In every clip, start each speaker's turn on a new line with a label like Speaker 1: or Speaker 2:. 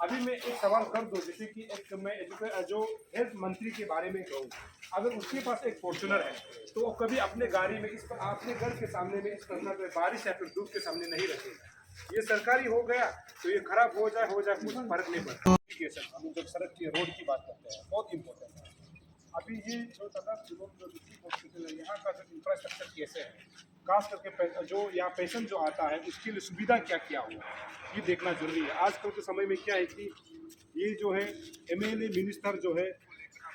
Speaker 1: अभी मैं एक सवाल कर दूं, जैसे कि एक मैं जो हेल्थ मंत्री के बारे में कहूँ, अगर उसके पास एक फॉर्च्यूनर है तो वो कभी अपने गाड़ी में अपने घर के सामने में इस तरह पे बारिश या फिर धूप के सामने नहीं रखेगा। ये सरकारी हो गया तो ये खराब हो जाए कुछ फर्क नहीं पड़ता। ठीक है सर, हम जब सड़क की रोड की बात करते हैं बहुत इंपॉर्टेंट है। अभी ये जो जो डिस्ट्रिक्ट हॉस्पिटल है यहाँ का जो इंफ्रास्ट्रक्चर कैसे है, खास करके जो यहाँ पेशेंट जो आता है उसके लिए सुविधा क्या क्या हुआ ये देखना जरूरी है। आजकल के समय में क्या है कि ये जो है एमएलए मिनिस्टर जो है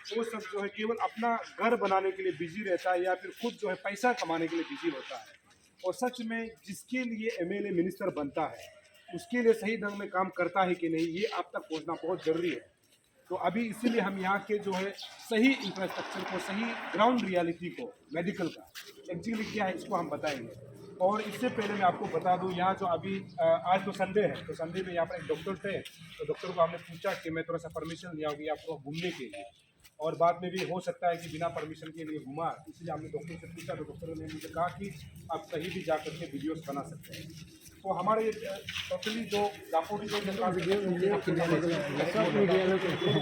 Speaker 1: वो सब जो है केवल अपना घर बनाने के लिए बिजी रहता है या फिर खुद जो है पैसा कमाने के लिए बिजी होता है। और सच में जिसके लिए एमएलए मिनिस्टर बनता है उसके लिए सही ढंग में काम करता है कि नहीं ये आप तक पहुंचना बहुत जरूरी है। तो अभी इसीलिए हम यहाँ के जो है सही इंफ्रास्ट्रक्चर को, सही ग्राउंड रियलिटी को, मेडिकल का एक्चुअली क्या है इसको हम बताएंगे। और इससे पहले मैं आपको बता दूं यहाँ जो अभी आज तो संडे है, तो संडे में यहाँ पर एक डॉक्टर थे, तो डॉक्टर को हमने पूछा कि मैं थोड़ा सा परमिशन लिया होगी आपको घूमने के लिए, और बाद में भी हो सकता है कि बिना परमिशन के लिए घुमा, इसलिए हमने डॉक्टर से पूछा तो डॉक्टर ने मुझे कहा कि आप कहीं भी जा करके वीडियोस बना सकते हैं। तो हमारे ये टोटली जो दापोडी जो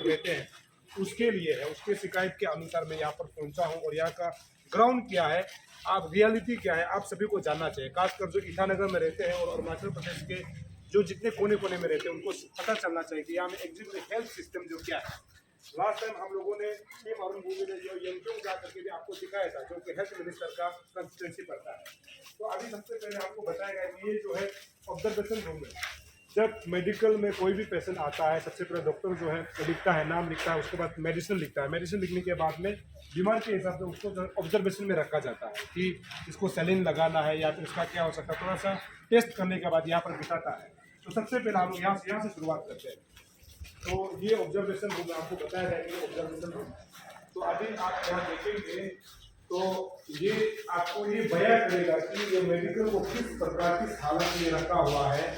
Speaker 1: रहते हैं उसके लिए है, उसके शिकायत के अनुसार मैं यहाँ पर पहुँचा हूँ। और यहाँ का ग्राउंड क्या है, आप रियलिटी क्या है, आप सभी को जानना चाहिए। खासकर जो ईटानगर में रहते हैं और अरुणाचल प्रदेश के जो जितने कोने कोने में रहते हैं उनको पता चलना चाहिए कि यहाँ में एग्जिट हेल्थ सिस्टम जो क्या है। लास्ट टाइम हम लोगों ने टीम अरुण भूमि ने जो यंत्रों जा करके भी आपको दिखाया था, जो कि हेल्थ मिनिस्टर का कंस्टिट्यूंसी पड़ता है। तो अभी सबसे पहले आपको बताया गया कि ये जो है ऑब्जर्वेशन रूम है। जब मेडिकल में कोई भी पेशेंट आता है सबसे पहले डॉक्टर जो है लिखता है, नाम लिखता है, उसके बाद मेडिसिन लिखता है। मेडिसिन लिखने के बाद में बीमार के हिसाब से उसको जो ऑब्जर्वेशन में रखा जाता है कि इसको सैलिन लगाना है या फिर इसका क्या हो सकता है, थोड़ा सा टेस्ट करने के बाद यहाँ पर बिताता है। तो सबसे पहले हम लोग यहाँ से शुरुआत करते हैं। तो ये ऑब्जर्वेशन रूम आपको बताया जाएगा ऑब्जर्वेशन रूम। तो अभी आप यहाँ देखेंगे तो ये आपको ये बयां करेगा कि ये मेडिकल को किस प्रकार की हालत में रखा हुआ है।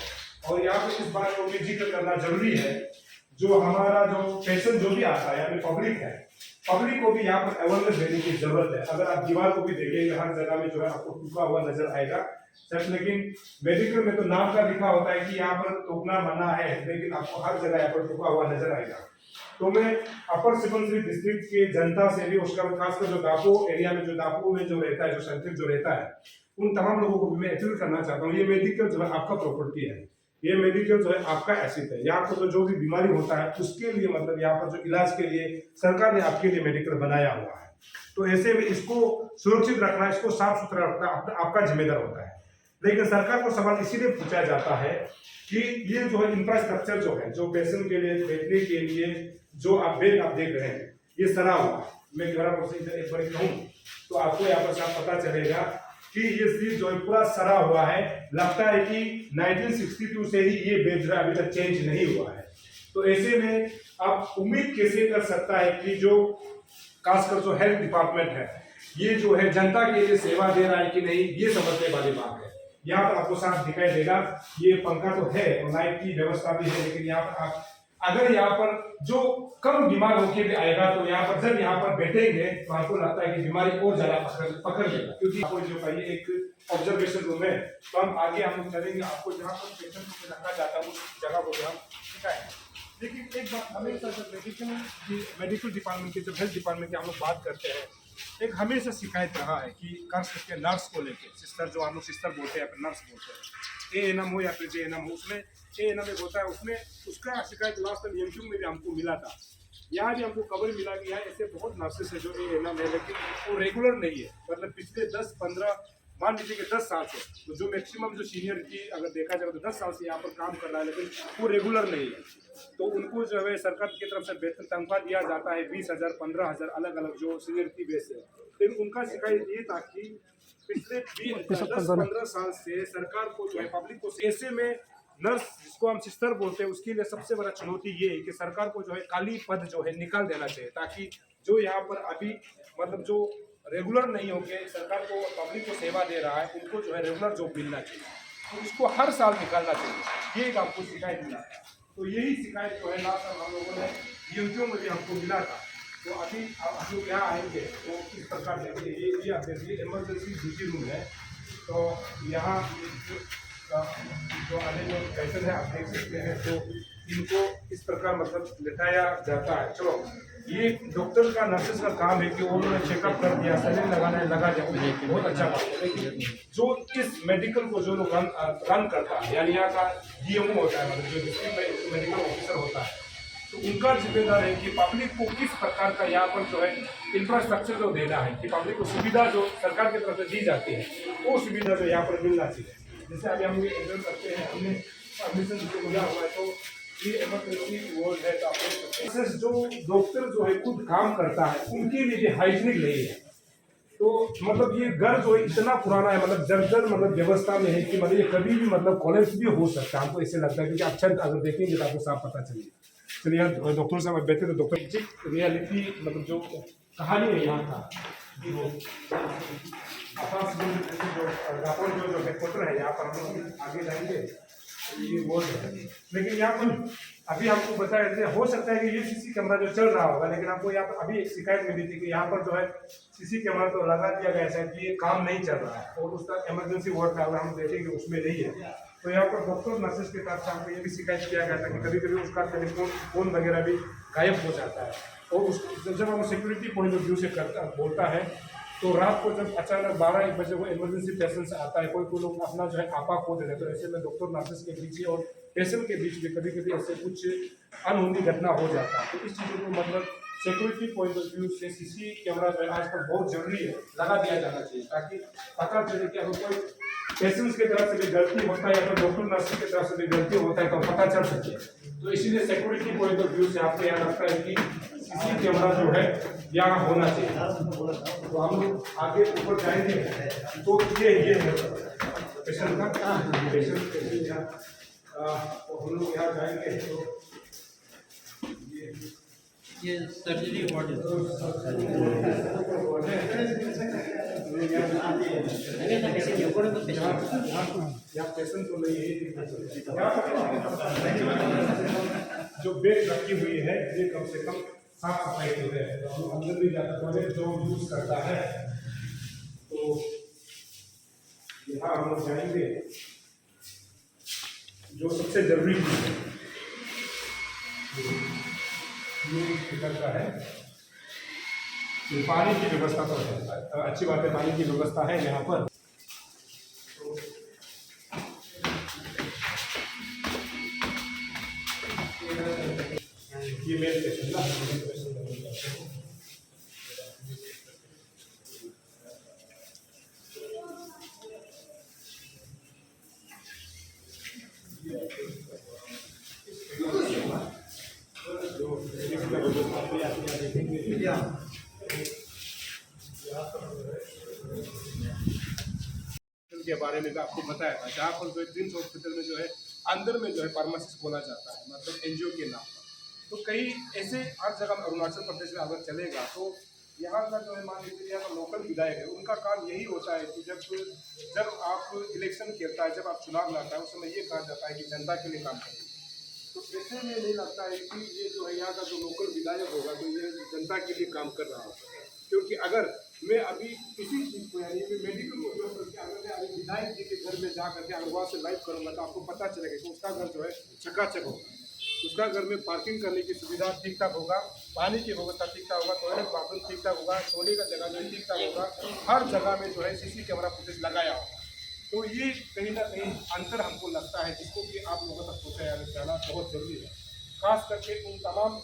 Speaker 1: और यहाँ पे इस बात को भी जिक्र करना जरूरी है, जो हमारा जो पेशेंट जो भी आता है या फिर पब्लिक है, पब्लिक को भी यहाँ पर अवेयरनेस देने की जरूरत है। अगर आप दीवार को भी देखेंगे हर जगह में जो है आपको टूका हुआ नजर आएगा सर, लेकिन मेडिकल में तो नाम का लिखा होता है कि यहाँ पर टूकना मना है, लेकिन आपको हर जगह यहाँ पर टूका हुआ नजर आएगा। तो मैं अपर सुबनसिरी डिस्ट्रिक्ट के जनता से भी, उसका खासकर जो दापो एरिया में, जो दापो में जो रहता है, जो सेंट्रिक जो रहता है, उन तमाम लोगों को भी मैं अपील करना चाहता हूँ, ये मेडिकल जो है आपका प्रॉपर्टी है, ये मेडिकल जो है आपका एसेट है। यहाँ पर जो भी बीमारी होता है उसके लिए, मतलब यहाँ पर जो इलाज के लिए सरकार ने आपके लिए मेडिकल बनाया हुआ है। तो ऐसे में इसको सुरक्षित रखना, इसको साफ सुथरा रखना आपका जिम्मेदार होता है। लेकिन सरकार को सवाल इसीलिए पूछा जाता है कि ये जो है इंफ्रास्ट्रक्चर जो है, जो पेशेंट के लिए बैठने के लिए जो आप बेड आप देख रहे हैं, ये सरा हुआ है। मैं दोबारा इधर एक बार कहूँ तो आपको यहाँ पर साफ पता चलेगा कि ये सीट जो है पूरा सरा हुआ है। लगता है कि 1962 से ही ये बेड जो है अभी तक चेंज नहीं हुआ है। तो ऐसे में आप उम्मीद कैसे कर सकता है कि जो खासकर जो हेल्थ डिपार्टमेंट है ये जो है जनता के लिए सेवा दे रहा है कि नहीं, ये समझने वाली बात है। यहाँ पर आपको साफ दिखाई देगा, ये पंखा तो है और लाइट की व्यवस्था भी है, लेकिन यहाँ पर आप अगर यहाँ पर जो कम बीमार होकर भी आएगा तो यहाँ पर जब यहाँ पर बैठेंगे तो आपको लगता है कि बीमारी और ज्यादा पकड़ लेगा, क्योंकि आपको जो चाहिए एक ऑब्जर्वेशन रूम है। तो हम आगे हम लोग चलेंगे, आपको जहाँ पर पेशेंट को रखा जाता है उस जगह को हम दिखाएंगे। लेकिन एक बात हमेशा जब मेडिकल डिपार्टमेंट की, जब हेल्थ डिपार्टमेंट की हम लोग बात करते हैं, एक हमेशा शिकायत रहा है कि खास करके नर्स को लेके, सिस्टर जो हम लोग सिस्टर बोलते हैं या फिर नर्स बोलते हैं, एएनएम हो या फिर जेएनएम हो, उसमें एएनएम एक होता है, उसमें उसका शिकायत लास्ट टाइम एमक्यू में भी हमको मिला था। यहाँ भी हमको खबर मिला कि यहाँ ऐसे बहुत नर्सेस है जो एएनएम है, लेकिन वो रेगुलर नहीं है। मतलब पिछले 10-15 मान लीजिए कि 10 साल से, तो जो मैक्सिमम जो सीनियर की अगर देखा जाए तो 10 साल से यहाँ पर काम कर रहा है, लेकिन वो रेगुलर नहीं है। तो उनको जो है सरकार की तरफ से वेतन तनख्वाह दिया जाता है 20,000 15,000 अलग अलग जो सीनियरिटी बेस है। लेकिन उनका शिकायत ये था कि पिछले 10-15 साल से सरकार को जो है पब्लिक को, ऐसे में नर्स जिसको हम सिस्टर बोलते हैं उसके लिए सबसे बड़ा चुनौती ये है कि सरकार को जो है काली पद जो है निकाल देना चाहिए, ताकि जो यहाँ पर अभी मतलब जो रेगुलर नहीं होके सरकार को पब्लिक को सेवा दे रहा है उनको जो है रेगुलर जॉब मिलना चाहिए। तो इसको हर साल निकालना चाहिए, ये एक हमको शिकायत मिला था। तो यही शिकायत जो है लास्ट टाइम हम लोगों ने यूट्यूब में भी हमको मिला था। तो अभी हम लोग यहाँ आएंगे तो इस प्रकार देखिए, ये आप देखिए इमरजेंसी ड्यूटी रूम है। तो यहाँ जो आने जो पेशेंट है आप देख सकते हैं। तो इनको इस प्रकार मतलब लिटाया जाता है। चलो ये डॉक्टर का नर्सेस का काम है कि उन्होंने चेकअप कर दिया, सैलरी लगाना लगा जाए, बहुत अच्छा बात है। लेकिन जो इस मेडिकल को जो लोग रन करता है, यानी यहाँ का डीएमओ होता है, मतलब जो डिस्ट्रिक्ट मेडिकल ऑफिसर होता है, तो उनका जिम्मेदार है कि पब्लिक को किस प्रकार का यहाँ पर जो है इंफ्रास्ट्रक्चर जो देना है, कि पब्लिक को सुविधा जो सरकार की तरफ से दी जाती है वो सुविधा जो यहाँ पर मिलना चाहिए। जैसे अभी हम ये एंजॉय करते हैं, हमने परमिशन जो मिला हुआ है, तो ये इमरजेंसी वार्ड है, तो आप देख सकते हैं जो डॉक्टर जो है खुद काम करता है उनके लिए हाइजीनिक नहीं है। तो मतलब ये घर जो है इतना पुराना है, मतलब जर्जर मतलब व्यवस्था में है कि मतलब ये कभी भी मतलब कॉलेज भी हो सकता है, हमको ऐसे लगता है, क्योंकि आप छत अगर देखेंगे तो आपको साफ पता चलेगा। चलिए यहाँ डॉक्टर साहब बैठे, तो डॉक्टर रियलिटी मतलब जो कहानी है यहाँ का, जो आपास जो रापोर जो हेडक्वार्टर है, यहाँ पर हम लोग आगे जाएंगे, ये बोल रहे हैं। लेकिन यहाँ पर अभी हमको बताया जाए, हो सकता है कि ये सीसी कैमरा जो चल रहा होगा, लेकिन हमको यहाँ पर अभी एक शिकायत मिली थी कि यहाँ पर जो है सीसी कैमरा तो लगा दिया गया है कि ये काम नहीं चल रहा है, और उसका इमरजेंसी वार्ड का अगर हम देखेंगे उसमें नहीं है। तो यहाँ पर डॉक्टर नर्सेस के तरफ से हमको ये भी शिकायत किया गया था कि कभी कभी उसका टेलीफोन फोन वगैरह भी गायब हो जाता है, और उस जब हम सिक्योरिटी पॉइंट ऑफ व्यू से करता बोलता है, तो रात को जब अचानक 12-1 बजे वो इमरजेंसी पेशेंट आता है, कोई लोग अपना जो है आपा खो देते हैं, तो ऐसे में डॉक्टर नर्सेस के बीच और पेशेंट के बीच में कभी कभी ऐसे कुछ अनहोनी घटना हो जाता है। तो इस चीज़ों को मतलब सिक्योरिटी पॉइंट ऑफ व्यू से सीसी कैमरा जो है आजकल बहुत जरूरी है, लगा दिया जाना चाहिए, ताकि पता चले कि अगर कोई पेशेंट्स की तरफ से भी गलती होता है या फिर डॉक्टर नर्स की तरफ से भी गलती होता है तो पता चल सके। तो इसीलिए सिक्योरिटी पॉइंट ऑफ व्यू से आपको यहाँ लगता है कि सीसी कैमरा जो है यहाँ होना चाहिए। तो हम लोग आगे ऊपर जाएंगे, तो ये है पेशेंट का पेशेंट तो हम लोग यहाँ जाएंगे, तो
Speaker 2: ये सर्जरी वार्ड
Speaker 1: यहाँ पेशेंट तो नहीं है, जो बेड रखी हुई है ये कम से कम साफ सफाई की है, तो अंदर भी जाता है जो यूज करता है। तो यहाँ हम लोग जाएंगे, जो सबसे जरूरी चीज है ये फिक्र का है, पानी की व्यवस्था तो है, अच्छी बात है, पानी की व्यवस्था है यहाँ पर। ये मेल पेशेंट ना, के बारे में आपको बताया था, जहाँ पर जो ट्रिम्स हॉस्पिटल में जो है अंदर में जो है फार्मासिस्ट बोला जाता है, मतलब एनजीओ के नाम पर। तो कई ऐसे हर जगह अरुणाचल प्रदेश में अगर चलेगा, तो यहाँ का जो है मान लीजिए यहाँ का लोकल विधायक है, उनका काम यही होता है कि जब आप इलेक्शन खेलता है, जब आप चुनाव लड़ता है, उस समय ये कहा जाता है कि जनता के लिए काम करेंगे। तो ऐसे में नहीं लगता है कि ये जो है यहाँ का जो लोकल विधायक होगा तो ये जनता के लिए काम कर रहा होगा, क्योंकि अगर मैं अभी किसी चीज़ को यानी मेडिकल को उपयोग करके अगर मैं अभी विधायक जी के घर में जा करके अगर वहाँ से लाइव करूँगा, तो आपको पता चलेगा कि उसका घर जो है चकाचक होगा, उसका घर में पार्किंग करने की सुविधा ठीक ठाक होगा, पानी की व्यवस्था ठीक ठाक होगा, टॉयलेट बाथरूम ठीक ठाक होगा, सोने का जगह जो है ठीक ठाक होगा, हर जगह में जो है सीसी कैमरा फुटेज लगाया होगा। तो ये कहीं ना कहीं अंतर हमको लगता है, जिसको कि आप लोगों तक पहुँचाया जाना बहुत जरूरी है, खास करके उन तमाम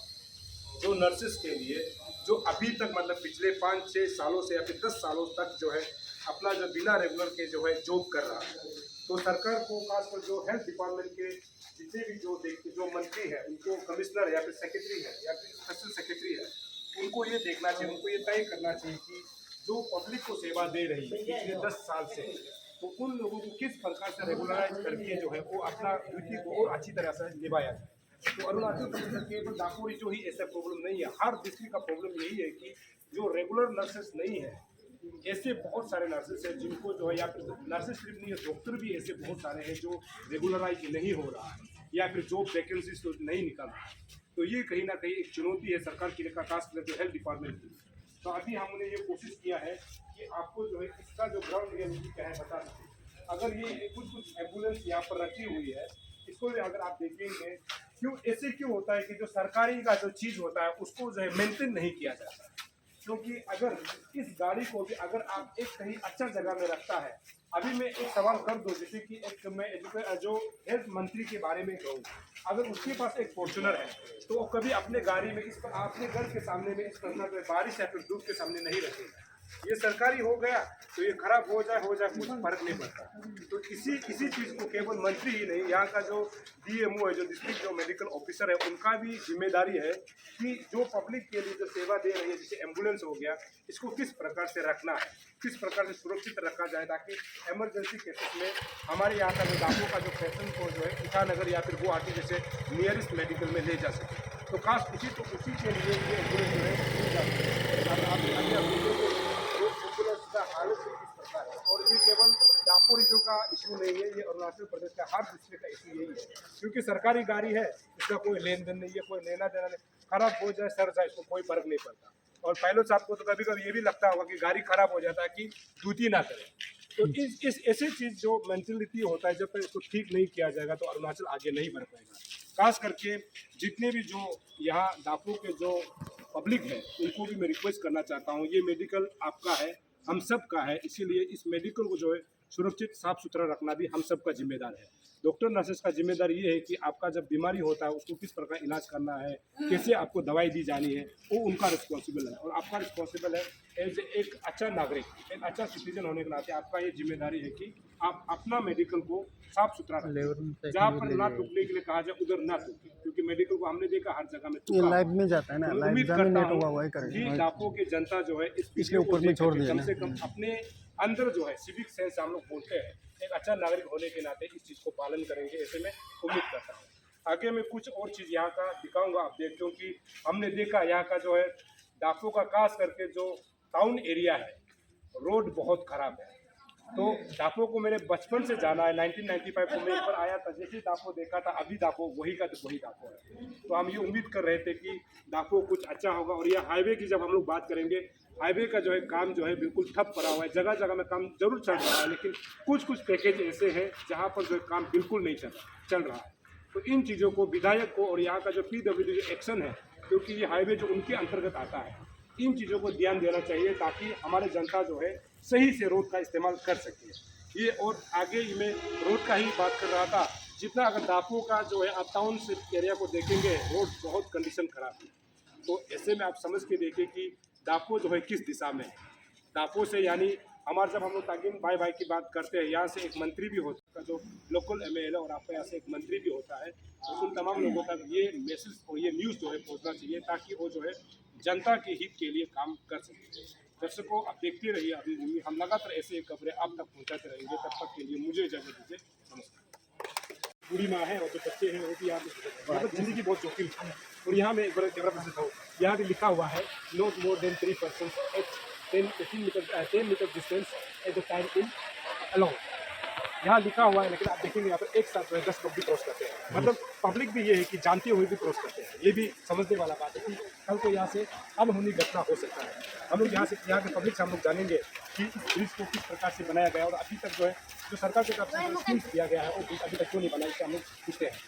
Speaker 1: जो नर्सेस के लिए जो अभी तक मतलब पिछले 5-6 सालों से या फिर 10 सालों तक जो है अपना जो बिना रेगुलर के जो है जॉब कर रहा है। तो सरकार को खासकर जो हेल्थ डिपार्टमेंट के जितने भी जो मंत्री है, उनको कमिश्नर या फिर सेक्रेटरी है या फिर स्पेशल सेक्रेटरी है, उनको ये देखना चाहिए, उनको ये तय करना चाहिए कि जो पब्लिक को सेवा दे रही है पिछले 10 साल से, तो उन लोगों को किस प्रकार से रेगुलराइज करके जो है वो अपना ड्यूटी को और अच्छी तरह से निभाया जाए। तो अरुणाचल प्रदेश केवल दापोरी जो ही ऐसा प्रॉब्लम नहीं है, हर डिस्ट्रिक्ट का प्रॉब्लम यही है कि जो रेगुलर नर्सेस नहीं है, ऐसे बहुत सारे नर्सेस हैं जिनको जो है, या फिर नर्सेस सिर्फ नहीं है, डॉक्टर भी ऐसे बहुत सारे हैं जो रेगुलराइज नहीं हो रहा है या फिर जॉब वैकेंसीज तो नहीं निकल रहा है। तो ये कहीं ना कहीं एक चुनौती है सरकार के लिए, खास करके हेल्थ डिपार्टमेंट की। तो अभी हमने ये कोशिश किया है कि आपको जो है इसका जो ग्राउंड रियलिटी क्या है बता सकें। अगर ये कुछ एम्बुलेंस यहाँ पर रखी हुई है, इसको भी अगर आप देखेंगे क्यों ऐसे क्यों होता है कि जो सरकारी का जो चीज़ होता है उसको जो है मेंटेन नहीं किया जाता? क्योंकि अगर इस गाड़ी को भी अगर आप एक कहीं अच्छा जगह में रखता है, अभी मैं एक सवाल कर दूं, जैसे कि एक मैं जो हेल्थ मंत्री के बारे में कहूँ, अगर उसके पास एक फॉर्च्यूनर है तो वो कभी अपने गाड़ी में इस पर अपने घर के सामने में इस पर बारिश या फिर धूप के सामने नहीं रखेगा। ये सरकारी हो गया तो ये खराब हो जाए कुछ फर्क नहीं पड़ता। तो इसी चीज़ को केवल मंत्री ही नहीं, यहाँ का जो डीएमओ है, जो डिस्ट्रिक्ट जो मेडिकल ऑफिसर है, उनका भी जिम्मेदारी है कि जो पब्लिक के लिए जो सेवा दे रही है, जैसे एम्बुलेंस हो गया, इसको किस प्रकार से रखना है, किस प्रकार से सुरक्षित रखा जाए, ताकि इमरजेंसी केसेस में हमारे यहाँ का जो दापों का जो पेशेंट को जो है ईटानगर या फिर गुवाहाटी जैसे नियरेस्ट मेडिकल में ले जा सके। तो खास उसी के लिए ये एम्बुलेंस जो है दी जाती है। एम्बुलेंस का हालत भी किस प्रकार है, और ये केवल दापोरिजों का इशू नहीं है, ये अरुणाचल प्रदेश का हर डिस्ट्रिक्ट का इशू यही है। क्योंकि सरकारी गाड़ी है, इसका कोई लेन देन नहीं है, कोई लेना देना नहीं, खराब हो जाए सर जाए इसको कोई फर्क नहीं पड़ता। और पायलट साहब को तो कभी कभी ये भी लगता होगा कि गाड़ी खराब हो जाता है कि ड्यूटी ना करें। तो इस ऐसी चीज़ जो मेंटलिटी होता है, जब तक इसको ठीक नहीं किया जाएगा तो अरुणाचल आगे नहीं बढ़ पाएगा। खास करके जितने भी जो यहाँ दापो के जो पब्लिक है उनको भी मैं रिक्वेस्ट करना चाहता हूँ, ये मेडिकल आपका है, हम सब का है, इसीलिए इस मेडिकल को जो है सुरक्षित साफ सुथरा रखना भी हम सब का जिम्मेदार है। डॉक्टर नर्सेस का जिम्मेदार ये है कि आपका जब बीमारी होता है उसको किस प्रकार इलाज करना है, कैसे आपको दवाई दी जानी है, वो उनका रिस्पॉन्सिबल है। और आपका रिस्पॉन्सिबल है एज एक अच्छा नागरिक, एक अच्छा सिटीजन होने के नाते आपका ये जिम्मेदारी है कि आप अपना मेडिकल को साफ सुथरा रखें। जहाँ पर ना टूटने के लिए कहा जाए उधर ना टूटे, क्योंकि मेडिकल को हमने देखा हर जगह में
Speaker 3: लाइव में जाता है ना,
Speaker 1: उम्मीद करता हूँ कि दापो की जनता जो है
Speaker 3: इसलिए ऊपर में छोड़ दिया
Speaker 1: कम से कम अपने अंदर जो है सिविक सेंस हम लोग बोलते हैं, एक अच्छा नागरिक होने के नाते इस चीज़ को पालन करेंगे, ऐसे में उम्मीद करता हूँ। आगे मैं कुछ और चीज़ यहाँ का दिखाऊंगा आप देख, क्योंकि हमने देखा यहाँ का जो है दापो का खास करके जो टाउन एरिया है, रोड बहुत ख़राब है। तो दापो को मैंने बचपन से जाना है, 1995 को मैं एक बार आया था, जैसे दापो देखा था अभी दापो वही का तो वही दापो है। तो हम ये उम्मीद कर रहे थे कि दापो कुछ अच्छा होगा। और यह हाईवे की जब हम लोग बात करेंगे, हाईवे का जो है काम जो है बिल्कुल ठप पड़ा हुआ है, जगह जगह में काम जरूर चल रहा है, लेकिन कुछ पैकेज ऐसे हैं जहाँ पर जो है काम बिल्कुल नहीं चल रहा है। तो इन चीज़ों को विधायक को और यहाँ का जो PWD जो एक्शन है, क्योंकि ये हाईवे जो उनके अंतर्गत आता है, इन चीज़ों को ध्यान देना चाहिए ताकि हमारे जनता जो है सही से रोड का इस्तेमाल कर सके। ये और आगे ही मैं रोड का ही बात कर रहा था, जितना अगर दापो का जो है आप टाउन से एरिया को देखेंगे, रोड बहुत कंडीशन खराब है। तो ऐसे में आप समझ के देखें कि दापो जो है किस दिशा में है। दापो से यानी हमारे जब हम लोग तागिन भाई की बात करते हैं, यहाँ से एक मंत्री भी होता है जो लोकल MLA, और आपके यहाँ से एक मंत्री भी होता है, तो उन तमाम लोगों तक ये मैसेज और ये न्यूज़ जो है पहुँचना चाहिए ताकि वो जो है जनता के हित के लिए काम कर सके। दर्शकों, आप देखते रहिए अभी भूमि, हम लगातार ऐसे खबरें आप तक पहुँचाते रहेंगे। तब तक के लिए मुझे इजाज़त दीजिए, नमस्कार। बूढ़ी माँ है और जो बच्चे हैं वो भी यहाँ पे, मतलब जिंदगी बहुत जोखिम है। और यहाँ में एक बड़ा कैमरा पर्सन था, यहाँ भी लिखा हुआ है not more than 3 persons at 10 metre distance at the time in allow, यहाँ लिखा हुआ है। लेकिन आप देखेंगे यहाँ पर एक साथ 10 लोग भी क्रॉस करते हैं, मतलब पब्लिक भी ये है कि जानते हुए भी क्रॉस करते हैं। ये भी समझने वाला बात है कि कल को यहाँ से अनहोनी घटना हो सकता है। हम लोग यहाँ के पब्लिक से हम लोग जानेंगे कि इस ब्रिज को किस प्रकार से बनाया गया और अभी तक जो है जो सरकार की तरफ से स्कीम्स दिया गया है वो अभी तक क्यों नहीं बना, इससे हम लोग पूछते हैं।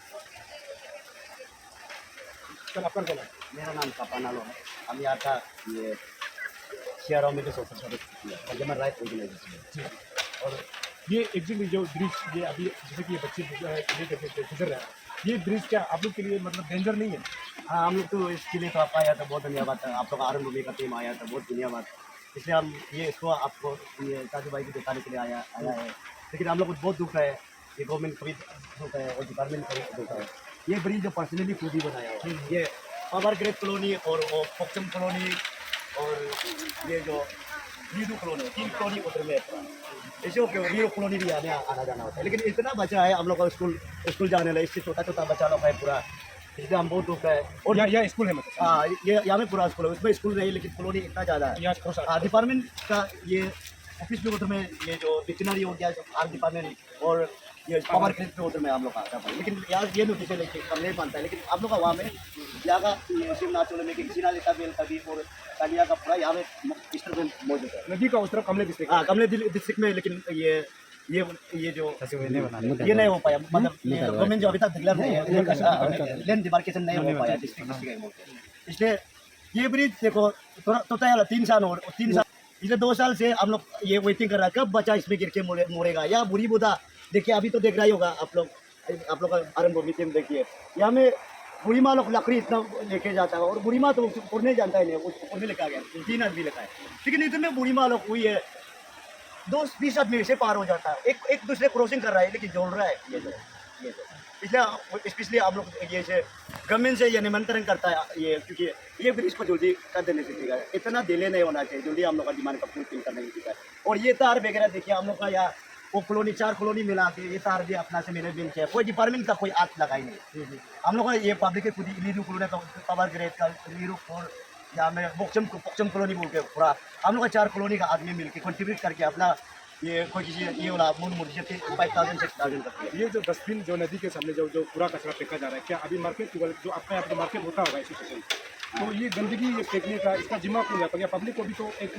Speaker 1: चल आपका बोला।
Speaker 4: मेरा नाम कापानालो है। हम यहाँ का ये शेयर में social service consumer right organisation है।
Speaker 1: और ये एक्चुअली जो ब्रिज ये अभी जैसे कि ये बच्चे गुजर रहे हैं, ये ब्रिज क्या आप लोग के लिए मतलब डेंजर नहीं है?
Speaker 4: हाँ, हम लोग तो इसके लिए तो आप आया था, बहुत धन्यवाद। आप लोग आरएम भूमि का टीम आया था, बहुत धन्यवाद। इसलिए हम ये इसको आपको ये काजू भाई को दिखाने के लिए आया है। लेकिन हम लोग को बहुत दुख है, ये गवर्नमेंट को भी दुख है और डिपार्टमेंट को भी दुख है। ये ब्रिज जो पर्सनली खुद ही बनाया है, ये पावर ग्रेड कॉलोनी और वो पोक्चम कॉलोनी और ये जो वीडू कॉलोनी, 3 कॉलोनी उधर में ऐसे वीडू कॉलोनी भी आना जाना होता है। लेकिन इतना बचा है हम लोग का स्कूल जाने लगे, इससे छोटा छोटा बच्चा लोग है पूरा, इसलिए हम बहुत दुख है। और
Speaker 1: यहाँ स्कूल है मतलब?
Speaker 4: हाँ, ये यहाँ में पूरा स्कूल है, उसमें स्कूल नहीं लेकिन कॉलोनी इतना ज़्यादा है। हाँ, डिपार्टमेंट का ये ऑफिस भी उधर में, ये जो डिक्शनरी हो गया आर्ट डिपार्टमेंट और ये पावर ग्रिड पे उधर में हम लोग आता है। लेकिन यार ये नोटिस है, लेकिन हम नहीं मानता है। लेकिन आप लोग का वहाँ में यहाँ का शिवनाथ में किसी लेता बेल का भी और कालिया का पूरा यहाँ में डिस्टर्बेंस मौजूद है।
Speaker 1: नदी का उस तरफ कमले डिस्ट्रिक्ट,
Speaker 4: हाँ, कमले डिस्ट्रिक्ट में। लेकिन ये ये जो ये नहीं हो पाया, मतलब गवर्नमेंट जो अभी तक डिक्लेयर नहीं है, लैंड डिमार्केशन नहीं हो पाया डिस्ट्रिक्ट। इसलिए ये ब्रिज देखो तो 3 साल पिछले 2 साल से हम लोग ये वेटिंग कर रहा है कब बच्चा इसमें गिर के मोड़ेगा या बुरी बुदा। देखिए अभी तो देख रहा ही होगा आप लोग का आरंभ भूमि में देखिए, यहाँ में बुढ़ी माँ लोग लकड़ी इतना लेके जाता है और बुढ़ी माँ तो उड़ने जानता ही नहीं, उड़ने लेके आ गया 3 आदमी लेकर आए, लेकिन इतने बुढ़ी माँ लोग हुई है 20 आदमी से पार हो जाता है, एक दूसरे क्रॉसिंग कर रहा है लेकिन जोड़ रहा है ये जो इसलिए स्पेशली आप लोग ये से गवर्नमेंट से ये निमंत्रण करता है ये, क्योंकि ये ब्रिज को जल्दी कर देने से ठीक है, इतना डिले नहीं होना चाहिए, जल्दी हम लोग का डिमांड का फुलफिल करने की है। और ये तार वगैरह देखिए हम लोग का यहाँ वो कॉलोनी 4 कॉलोनी मिला के ये तार भी अपना से मेरे बिल है, कोई डिपार्टमेंट का कोई हाथ लगाई नहीं। हम लोग का ये पब्लिक के खुद नीरू कॉलोनी का पावर ग्रेड का नीरू फोर या में बोक्चम कॉलोनी बोल के पूरा हम लोग का 4 कॉलोनी का आदमी मिल के कंट्रीब्यूट करके अपना ये कोई किसी ये वाला मूल मुर्जी 5,000 6,000 करती है।
Speaker 1: ये जो डस्टबिन जो नदी के सामने जो पूरा कचरा फेंका जा रहा है, क्या अभी मार्केट जो आपका यहाँ पे मार्केट होता होगा इसी स्टेशन, तो ये गंदगी ये फेंकने का इसका दिमाग क्यों जाता है? पब्लिक को भी तो एक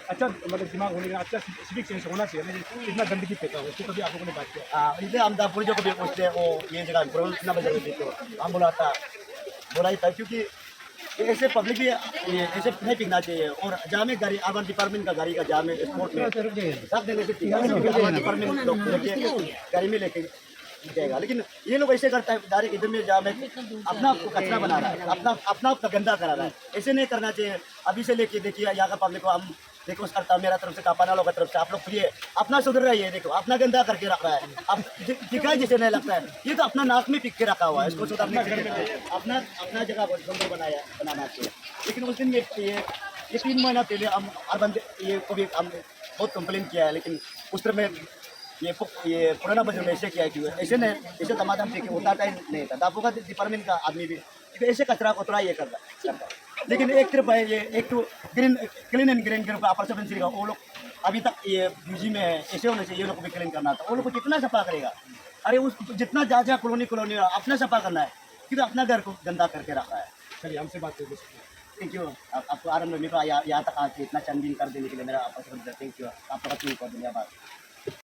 Speaker 1: अच्छा मतलब दिमाग होने का अच्छा सिविक सेंस होना चाहिए ना, इतना गंदगी फेंका हुआ उसको कभी आप लोगों ने बात किया?
Speaker 4: इसलिए हम दापुर जो कभी पूछते वो ये जगह कितना बजे देते हम बोला ही था, क्योंकि ऐसे पब्लिक भी ये ऐसे नहीं पिघना चाहिए। और जहाँ में गाड़ी अर्बन डिपार्टमेंट का गाड़ी का जहाँ में स्पोर्ट में रख देने से ठीक है, अर्बन डिपार्टमेंट लोग लेके गाड़ी में लेके जाएगा, लेकिन ये लोग ऐसे करता है डायरेक्ट इधर में जहाँ में अपना कचरा बना रहा है, अपना गंदा करा रहा है, ऐसे नहीं करना चाहिए। अभी से लेके देखिए यहाँ का पब्लिक को हम रिक्वेस्ट करता हूँ मेरा तरफ से कापाना लोगों की तरफ से, आप लोग प्रिय अपना सुधर रही है, देखो अपना गंदा करके रख रहा है, अब दिखाई जैसे नहीं लगता है, ये तो अपना नाक में पिक के रखा हुआ है, इसको सुधारने के लिए अपना जगह बहुत सुंदर बनाना चाहिए। लेकिन उस दिन ये 3 महीना पहले हम अर्बन ये को भी हम बहुत कंप्लेन किया है, लेकिन उस तरह में ये पुराना बजट में ऐसे किया है कि ऐसे नहीं ऐसे समाधान देखिए होता टाइम नहीं था, दापू का डिपार्टमेंट का आदमी भी क्योंकि ऐसे कचरा को थोड़ा ये करता है। लेकिन एक तरफ है ये एक तो clean and green group upper subsidy का वो लोग अभी तक ये यूजी में है, ऐसे होने चाहिए, ये लोग को भी क्लीन करना था, वो लोग को कितना सफा करेगा? अरे उस जितना जा कॉलोनी अपना सफा करना है, क्योंकि अपना घर को गंदा करके रखा है।
Speaker 1: चलिए हमसे बात करिए।
Speaker 4: थैंक यू आपको आरंभ में यहाँ तक आके इतना चंदीन कर देने के लिए मेरा आपका थैंक यू, आपका बहुत धन्यवाद।